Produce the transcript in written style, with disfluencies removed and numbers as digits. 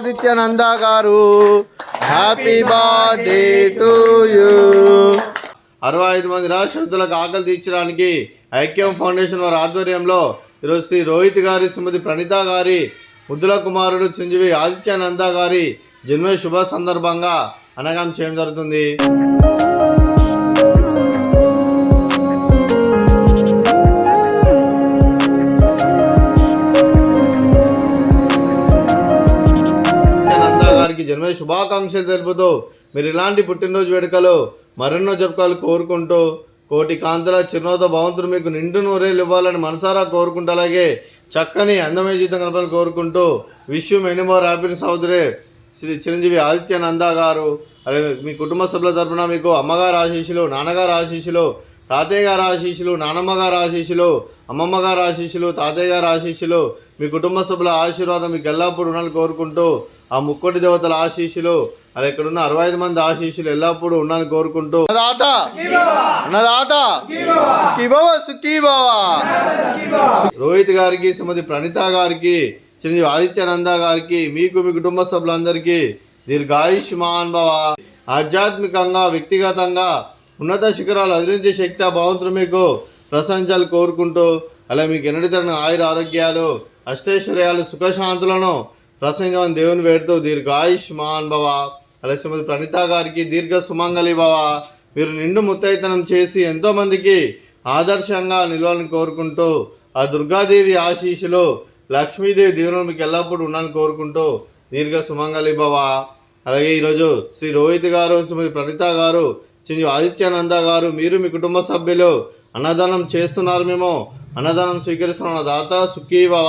ఆదిత్యనంద గారు. Happy birthday to you. 65 మంది రాష్ట్రస్తులకు ఆకలి తీర్చడానికి ఐక్యం ఫౌండేషన్ వారి ఆధ్వర్యంలో ఈరోజు శ్రీ రోహిత్ గారి, శ్రీమతి ప్రణీత గారి ముద్దుల కుమారుడు చిరంజీవి ఆదిత్యనంద గారి జన్మ శుభ సందర్భంగా అన్నదానం చేయడం జరుగుతుంది. జన్మ శుభాకాంక్షలు తెలుపుతూ మీరు ఇలాంటి పుట్టినరోజు వేడుకలు మరెన్నో జరుపుకోవాలి కోరుకుంటూ, కోటి కాంతుల చిరునవ్వుతో భగవంతుడు మీకు నిండు నూరేళ్ళు ఇవ్వాలని మనసారా కోరుకుంటూ, అలాగే చక్కని అందమైన జీవితం కలపాలని కోరుకుంటూ wish you many more happiness అవుతురే శ్రీ చిరంజీవి ఆదిత్యనంద గారు. అలాగే మీ కుటుంబ సభ్యుల తరఫున మీకు అమ్మగారు ఆశీస్సులు, నాన్నగారు ఆశీస్సులు, తాతయ్య గారు ఆశీస్సులు, నానమ్మ గారు ఆశీస్సులు, అమ్మమ్మ గారు ఆశీస్సులు, తాతయ్య గారు ఆశీస్సులు, మీ కుటుంబ సభ్యుల ఆశీర్వాదం మీకు ఎల్లప్పుడూ ఉండాలని కోరుకుంటూ, ఆ ముక్కోటి దేవతల ఆశీస్సులు, అది ఇక్కడ ఉన్న 65 మంది ఆశీస్సులు ఎల్లప్పుడూ ఉండాలని కోరుకుంటూ, రోహిత్ గారికి, శ్రీమతి ప్రణీత గారికి, చిరంజీవి ఆదిత్యనంద గారికి, మీకు మీ కుటుంబ సభ్యులందరికీ దీర్ఘాయుష్మాన్ భవ. ఆధ్యాత్మికంగా, వ్యక్తిగతంగా ఉన్నత శిఖరాలు అధిరించే శక్తి ఆ భగవంతుడు మీకు ప్రశంసలు కోరుకుంటూ, అలా మీకు ఎన్నటి తరగని ఆయుర ఆరోగ్యాలు, అష్టైశ్వర్యాలు, సుఖశాంతులను ప్రసంగం దేవుని వేడుతూ దీర్ఘాయుష్మాన్ భవ. అలా శ్రీమతి ప్రణీత గారికి దీర్ఘ సుమంగళి భవ. మీరు నిండు ముత్తైతనం చేసి ఎంతోమందికి ఆదర్శంగా నిలవాలని కోరుకుంటూ, ఆ దుర్గాదేవి ఆశీస్సులు, లక్ష్మీదేవి దీవెనలు మీకు ఎల్లప్పుడూ ఉండాలని కోరుకుంటూ దీర్ఘ సుమంగళి భవ. అలాగే ఈరోజు శ్రీ రోహిత్ గారు, శ్రీమతి ప్రణీత గారు, చిరంజీవి ఆదిత్యనంద గారు, మీరు మీ కుటుంబ సభ్యులు అన్నదానం చేస్తున్నారు. మేము అన్నదానం స్వీకరిస్తున్న దాత సుఖీ భవ.